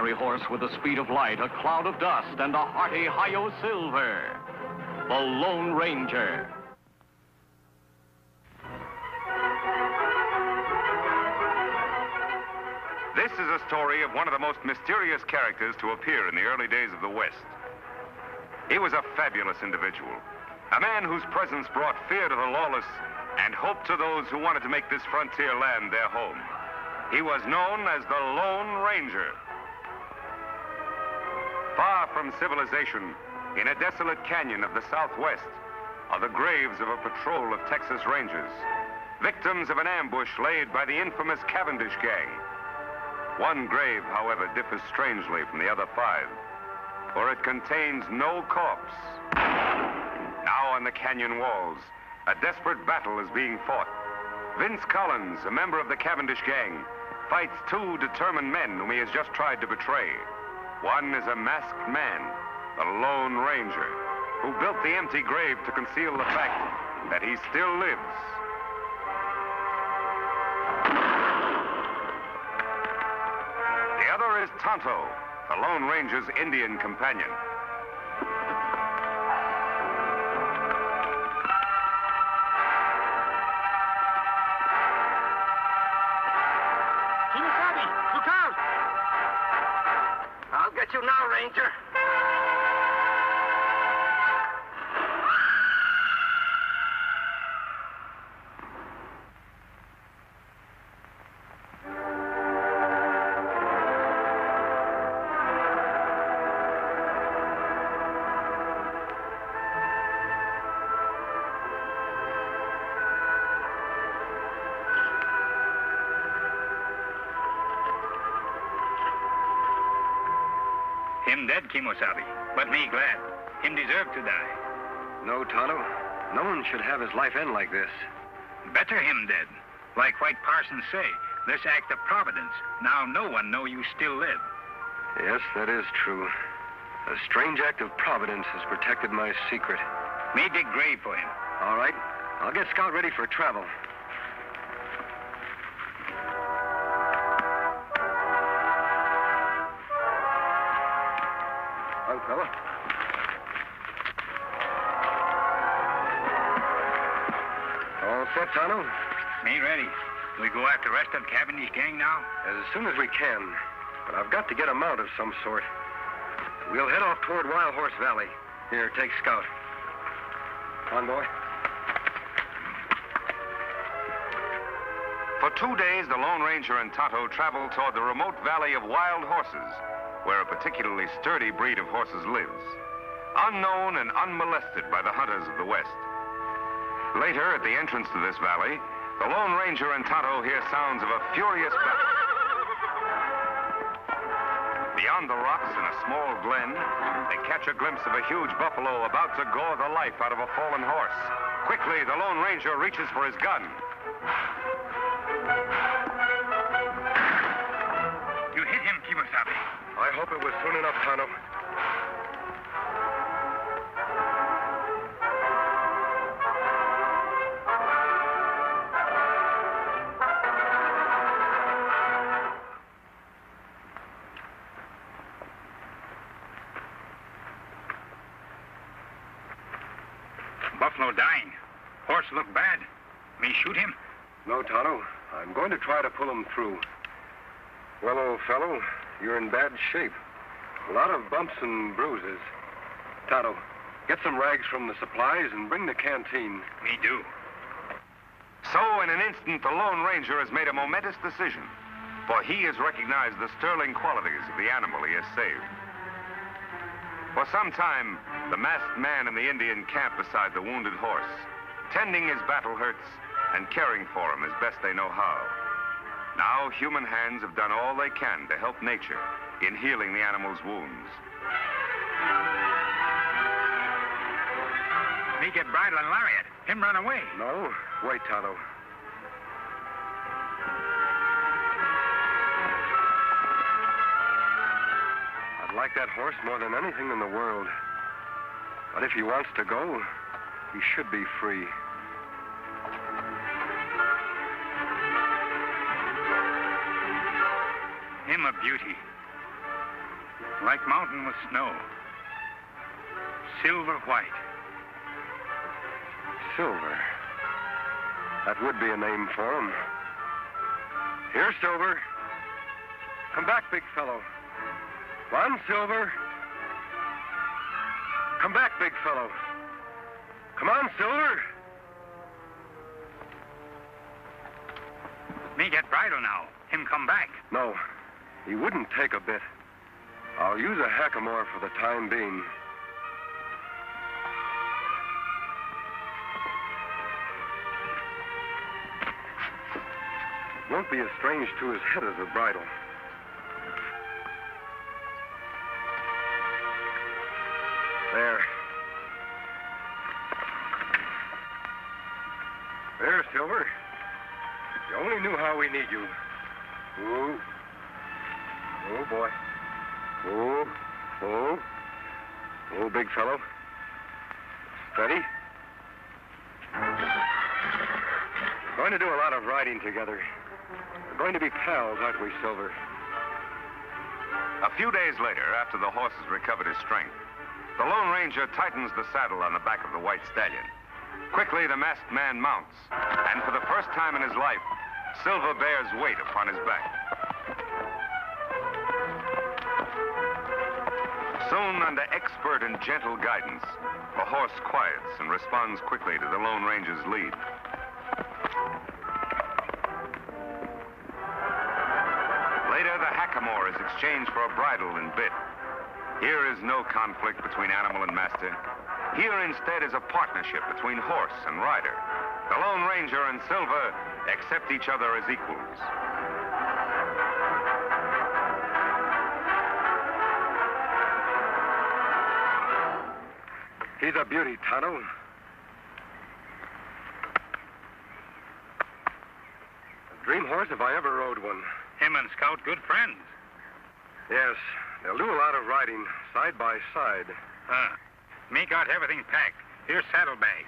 ordinary horse with the speed of light, a cloud of dust, and a hearty hi-yo silver. The Lone Ranger. This is a story of one of the most mysterious characters to appear in the early days of the West. He was a fabulous individual, a man whose presence brought fear to the lawless and hope to those who wanted to make this frontier land their home. He was known as the Lone Ranger. Far from civilization, in a desolate canyon of the Southwest, are the graves of a patrol of Texas Rangers, victims of an ambush laid by the infamous Cavendish gang. One grave, however, differs strangely from the other 5, for it contains no corpse. Now on the canyon walls, a desperate battle is being fought. Vince Collins, a member of the Cavendish gang, fights 2 determined men whom he has just tried to betray. One is a masked man, the Lone Ranger, who built the empty grave to conceal the fact that he still lives. The other is Tonto, the Lone Ranger's Indian companion. Get you now, Ranger. Him dead, Kimosabe, but me glad. Him deserve to die. No, Tonto. No one should have his life end like this. Better him dead. Like White Parsons say, this act of providence. Now no one know you still live. Yes, that is true. A strange act of providence has protected my secret. Me dig grave for him. All right. I'll get Scout ready for travel. Fella. All set, Tonto? Me ready. We go after the rest of Cavendish gang now? As soon as we can. But I've got to get a mount of some sort. We'll head off toward Wild Horse Valley. Here, take Scout. On, boy. For 2 days, the Lone Ranger and Tonto traveled toward the remote valley of Wild Horses, where a particularly sturdy breed of horses lives, unknown and unmolested by the hunters of the West. Later, at the entrance to this valley, the Lone Ranger and Tonto hear sounds of a furious battle. Beyond the rocks in a small glen, they catch a glimpse of a huge buffalo about to gore the life out of a fallen horse. Quickly, the Lone Ranger reaches for his gun. You hit him, Kimosabe. I hope it was soon enough, Tonto. Buffalo dying. Horse look bad. Me shoot him? No, Tonto. I'm going to try to pull him through. Well, old fellow, you're in bad shape. A lot of bumps and bruises. Tonto, get some rags from the supplies and bring the canteen. Me do. So, in an instant, the Lone Ranger has made a momentous decision, for he has recognized the sterling qualities of the animal he has saved. For some time, the masked man in the Indian camp beside the wounded horse, tending his battle hurts and caring for him as best they know how. Now, human hands have done all they can to help nature in healing the animal's wounds. Me get bridle and lariat. Him run away. No? Wait, Tonto. I'd like that horse more than anything in the world. But if he wants to go, he should be free. Him a beauty. Like mountain with snow. Silver white. Silver. That would be a name for him. Here, Silver. Come back, big fellow. Come on, Silver. Come back, big fellow. Come on, Silver. Me get bridle now. Him come back. No, he wouldn't take a bit. I'll use a hackamore for the time being. Won't be as strange to his head as a bridle. There. There, Silver. You only knew how we need you. Ooh. Oh, boy. Oh. Oh. Oh, big fellow. Steady. We're going to do a lot of riding together. We're going to be pals, aren't we, Silver? A few days later, after the horse has recovered his strength, the Lone Ranger tightens the saddle on the back of the white stallion. Quickly, the masked man mounts, and for the first time in his life, Silver bears weight upon his back. Soon, under expert and gentle guidance, the horse quiets and responds quickly to the Lone Ranger's lead. Later, the hackamore is exchanged for a bridle and bit. Here is no conflict between animal and master. Here instead is a partnership between horse and rider. The Lone Ranger and Silver accept each other as equals. He's a beauty, Tonto. A dream horse if I ever rode one. Him and Scout good friends. Yes, they'll do a lot of riding, side by side. Me got everything packed. Here's saddlebag.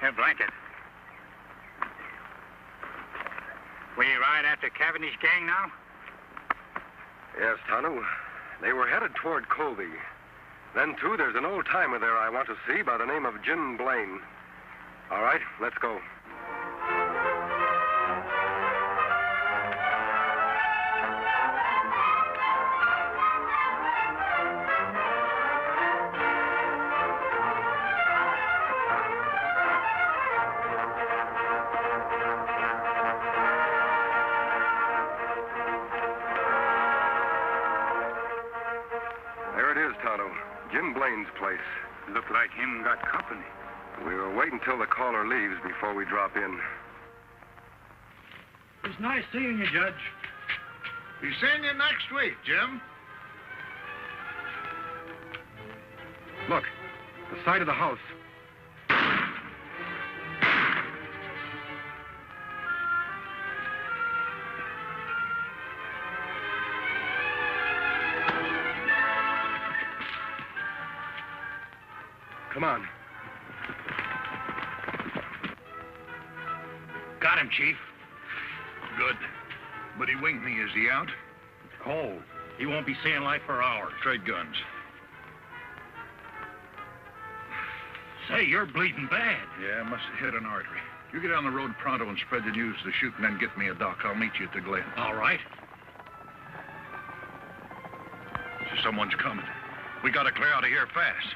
Here, blanket. We ride after Cavendish gang now? Yes, Tonto. They were headed toward Colby. Then, too, there's an old-timer there I want to see by the name of Jim Blaine. All right, let's go. There it is, Tonto. Jim Blaine's place. Look like him got company. We will wait until the caller leaves before we drop in. It's nice seeing you, Judge. Be seeing you next week, Jim. Look, the side of the house. Come on. Got him, Chief. Good. But he winged me. Is he out? Cold. He won't be seeing life for hours. Trade guns. Say, you're bleeding bad. Yeah, must have hit an artery. You get on the road pronto and spread the news to the shoot and then get me a doc. I'll meet you at the Glen. All right. Someone's coming. We gotta clear out of here fast.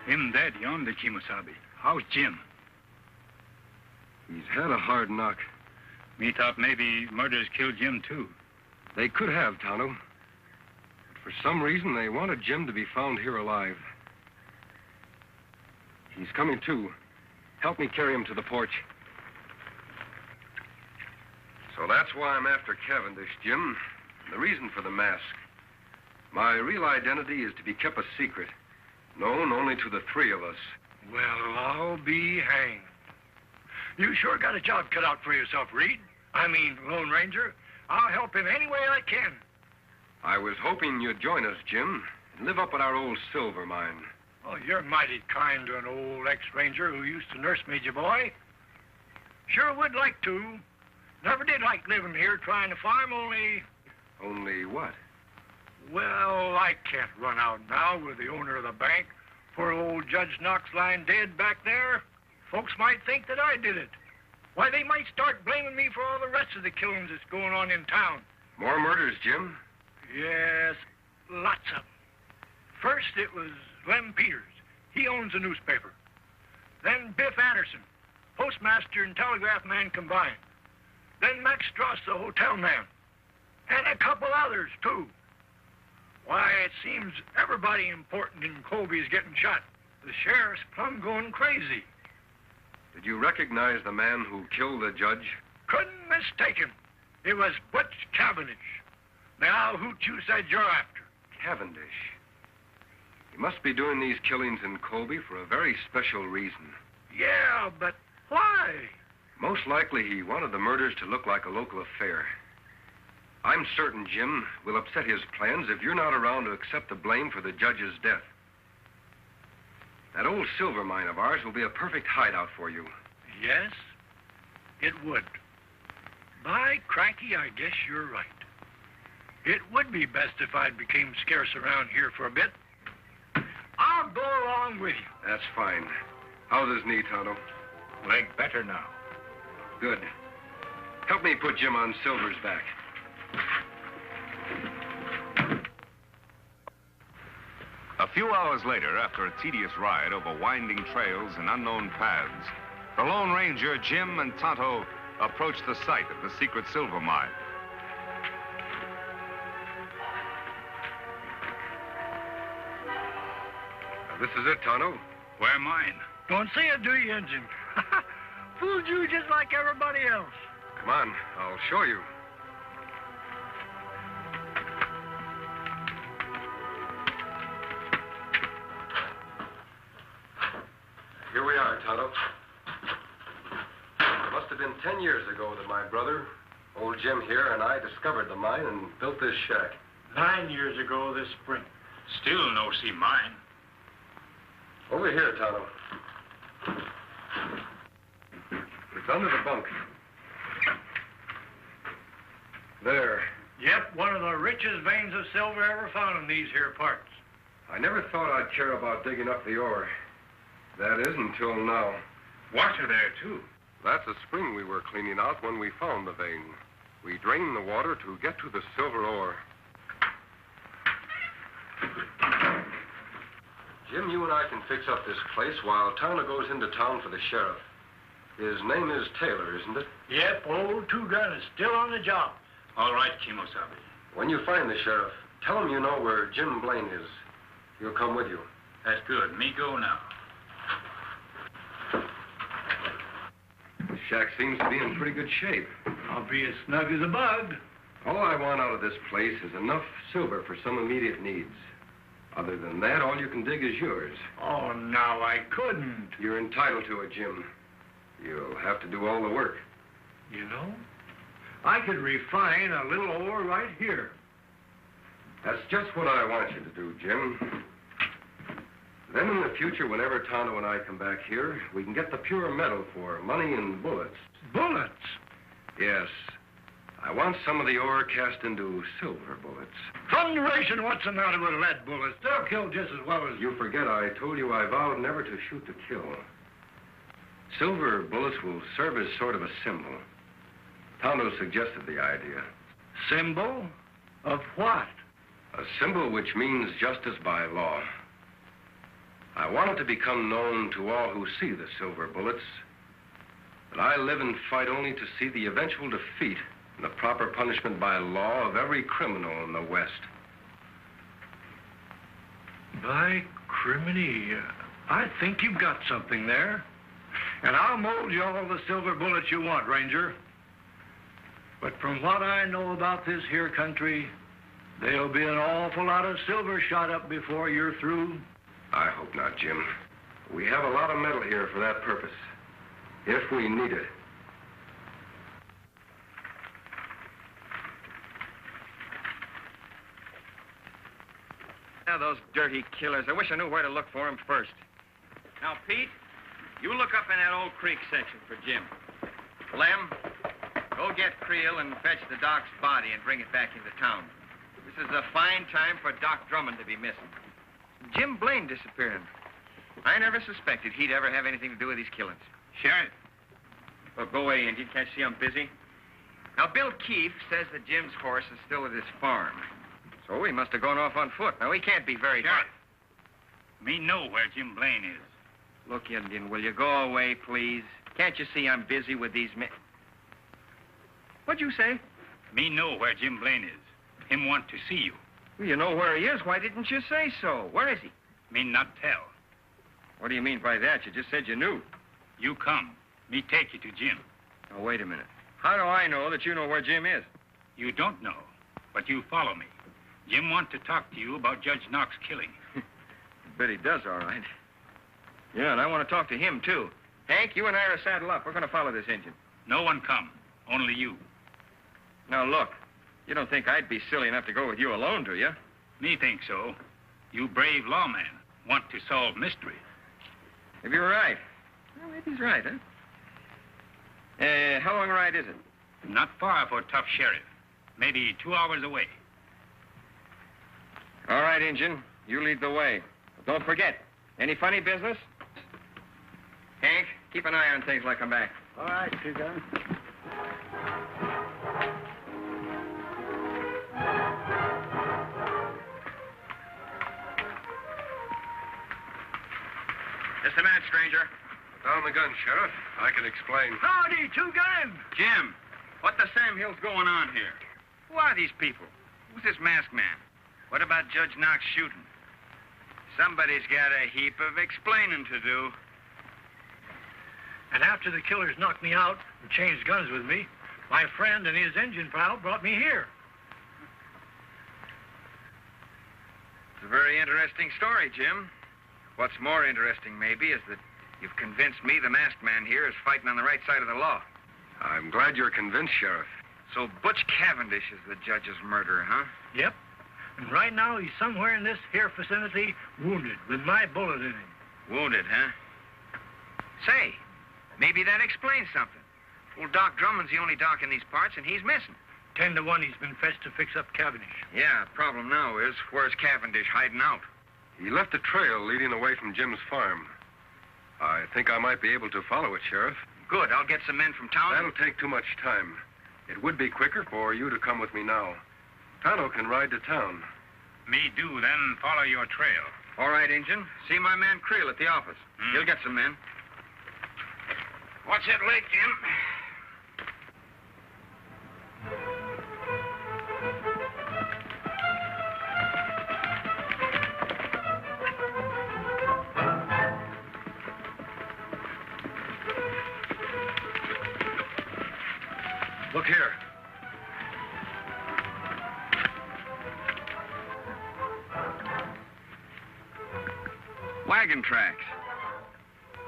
Him dead yonder, Kimosabe. How's Jim? He's had a hard knock. Me thought maybe murderers killed Jim, too. They could have, Tonto. But for some reason, they wanted Jim to be found here alive. He's coming, too. Help me carry him to the porch. So that's why I'm after Cavendish, Jim. The reason for the mask. My real identity is to be kept a secret, known only to the three of us. Well, I'll be hanged. You sure got a job cut out for yourself, Reed. I mean, Lone Ranger. I'll help him any way I can. I was hoping you'd join us, Jim, and live up at our old silver mine. Oh, you're mighty kind to an old ex-ranger who used to nurse me, boy. Sure would like to. Never did like living here trying to farm, only... Only what? Well, I can't run out now with the owner of the bank. Poor old Judge Knox lying dead back there. Folks might think that I did it. Why, they might start blaming me for all the rest of the killings that's going on in town. More murders, Jim? Yes, lots of them. First, it was Lem Peters. He owns a newspaper. Then Biff Anderson, postmaster and telegraph man combined. Then Max Strauss, the hotel man. And a couple others, too. Why, it seems everybody important in Colby is getting shot. The sheriff's plumb going crazy. Did you recognize the man who killed the judge? Couldn't mistake him. It was Butch Cavendish. Now, who you said you're after? Cavendish. He must be doing these killings in Colby for a very special reason. Yeah, but why? Most likely he wanted the murders to look like a local affair. I'm certain, Jim, will upset his plans if you're not around to accept the blame for the judge's death. That old silver mine of ours will be a perfect hideout for you. Yes, it would. By cranky, I guess you're right. It would be best if I became scarce around here for a bit. I'll go along with you. That's fine. How's his knee, Tonto? Leg better now. Good. Help me put Jim on Silver's back. A few hours later, after a tedious ride over winding trails and unknown paths, the Lone Ranger, Jim, and Tonto approached the site of the secret silver mine. This is it, Tonto. Where mine? Don't say it, do you, Injun? Fooled you just like everybody else. Come on, I'll show you. Here we are, Tonto. It must have been 10 years ago that my brother, old Jim here, and I discovered the mine and built this shack. 9 years ago this spring. Still no see mine. Over here, Tonto. It's under the bunk. There. Yep, one of the richest veins of silver ever found in these here parts. I never thought I'd care about digging up the ore. That is, until now. Water there, too. That's a spring we were cleaning out when we found the vein. We drained the water to get to the silver ore. Jim, you and I can fix up this place while Tonto goes into town for the sheriff. His name is Taylor, isn't it? Yep, old Two-Gun is still on the job. All right, Kimosabe. When you find the sheriff, tell him you know where Jim Blaine is. He'll come with you. That's good. Me go now. The shack seems to be in pretty good shape. I'll be as snug as a bug. All I want out of this place is enough silver for some immediate needs. Other than that, all you can dig is yours. Oh, now I couldn't. You're entitled to it, Jim. You'll have to do all the work. You know, I could refine a little ore right here. That's just what I want you to do, Jim. Then in the future, whenever Tonto and I come back here, we can get the pure metal for money and bullets. Bullets? Yes. I want some of the ore cast into silver bullets. Thunderation, what's the matter with lead bullets? They'll kill just as well as... You forget I told you I vowed never to shoot to kill. Silver bullets will serve as sort of a symbol. Tonto suggested the idea. Symbol? Of what? A symbol which means justice by law. I want it to become known to all who see the silver bullets that I live and fight only to see the eventual defeat and the proper punishment by law of every criminal in the West. By criminy, I think you've got something there. And I'll mold you all the silver bullets you want, Ranger. But from what I know about this here country, there'll be an awful lot of silver shot up before you're through. I hope not, Jim. We have a lot of metal here for that purpose. if we need it. Now, those dirty killers. I wish I knew where to look for them first. Now, Pete, you look up in that old creek section for Jim. Lem, go get Creel and fetch the Doc's body and bring it back into town. This is a fine time for Doc Drummond to be missing. Jim Blaine disappearing. I never suspected he'd ever have anything to do with these killings. Sheriff. Well, go away, Indian. Can't you see I'm busy? Now, Bill Keefe says that Jim's horse is still at his farm. So he must have gone off on foot. Now, he can't be very far. Sheriff. Me know where Jim Blaine is. Look, Indian, will you go away, please? Can't you see I'm busy with these men? What'd you say? Me know where Jim Blaine is. Him want to see you. Well, you know where he is. Why didn't you say so? Where is he? Me not tell. What do you mean by that? You just said you knew. You come. Me take you to Jim. Now, wait a minute. How do I know that you know where Jim is? You don't know, but you follow me. Jim want to talk to you about Judge Knox killing. Bet he does, all right. Yeah, and I want to talk to him, too. Hank, you and I are saddle up. We're going to follow this engine. No one come. Only you. Now, look. You don't think I'd be silly enough to go with you alone, do you? Me think so. You brave lawman. Want to solve mystery. Maybe you're right. Well, maybe he's right, huh? How long a ride is it? Not far for tough sheriff. Maybe 2 hours away. All right, Injun. You lead the way. But don't forget, any funny business? Hank, keep an eye on things till I come back. All right, Two-Gun. Just a minute, stranger. Down the gun, Sheriff. I can explain. Howdy, Two-Gun. Jim, what the Sam Hill's going on here? Who are these people? Who's this masked man? What about Judge Knox shooting? Somebody's got a heap of explaining to do. And after the killers knocked me out and changed guns with me, my friend and his engine pal brought me here. It's a very interesting story, Jim. What's more interesting, maybe, is that you've convinced me the masked man here is fighting on the right side of the law. I'm glad you're convinced, Sheriff. So Butch Cavendish is the judge's murderer, huh? Yep. And right now he's somewhere in this here vicinity, wounded, with my bullet in him. Wounded, huh? Say, maybe that explains something. Old Doc Drummond's the only doc in these parts, and he's missing. 10 to 1 he's been fetched to fix up Cavendish. Yeah, problem now is, where's Cavendish hiding out? He left a trail leading away from Jim's farm. I think I might be able to follow it, Sheriff. Good, I'll get some men from town. That'll take too much time. It would be quicker for you to come with me now. Tonto can ride to town. Me do, then follow your trail. All right, Injun. See my man Creel at the office. He'll get some men. What's it late, Jim? Look here. Wagon tracks.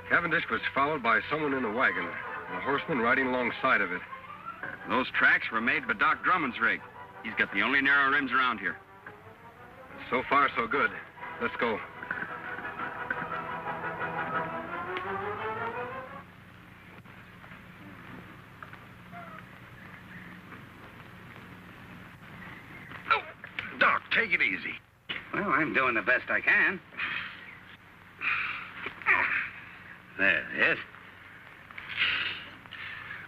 Cavendish was followed by someone in a wagon, and a horseman riding alongside of it. Those tracks were made by Doc Drummond's rig. He's got the only narrow rims around here. So far, so good. Let's go. Oh, Doc, take it easy. Well, I'm doing the best I can. There, yes.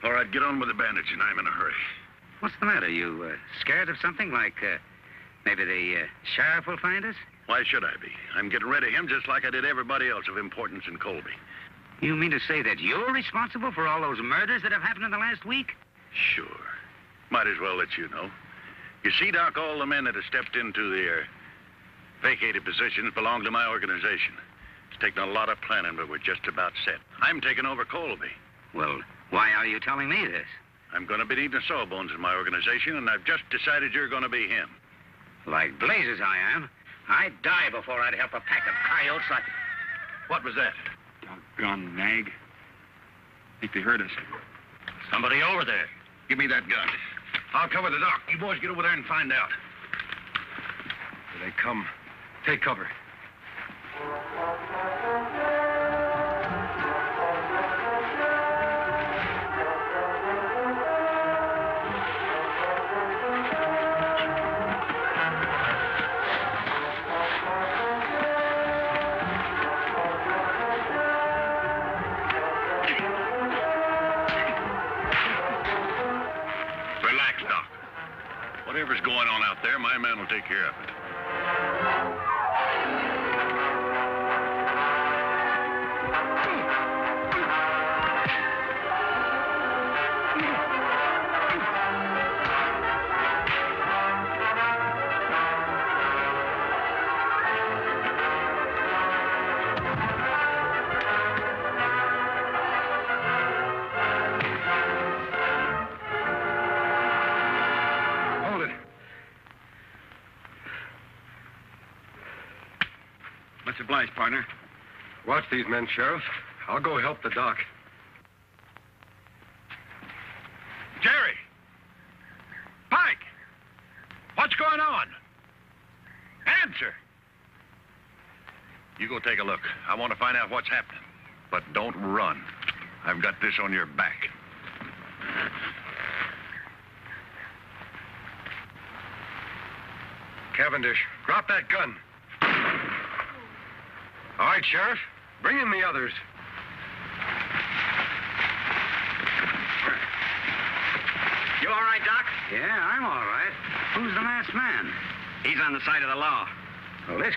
All right, get on with the bandaging. I'm in a hurry. What's the matter? You scared of something like maybe the sheriff will find us? Why should I be? I'm getting rid of him just like I did everybody else of importance in Colby. You mean to say that you're responsible for all those murders that have happened in the last week? Sure. Might as well let you know. You see, Doc, all the men that have stepped into the vacated positions belong to my organization. It's taken a lot of planning, but we're just about set. I'm taking over Colby. Well, why are you telling me this? I'm going to be needing sawbones in my organization, and I've just decided you're going to be him. Like blazes I am. I'd die before I'd help a pack of coyotes like... What was that? Doggone nag. Think they heard us. Somebody over there. Give me that gun. I'll cover the dock. You boys get over there and find out. Here they come. Take cover. Relax, Doc. Whatever's going on out there, my man will take care of it. Hold it. Much obliged, partner. Watch these men, Sheriff. I'll go help the doc. Jerry! Pike! What's going on? Answer! You go take a look. I want to find out what's happening. But don't run. I've got this on your back. Cavendish, drop that gun. All right, Sheriff. Bring in the others. You all right, Doc? Yeah, I'm all right. Who's the masked man? He's on the side of the law. Well, this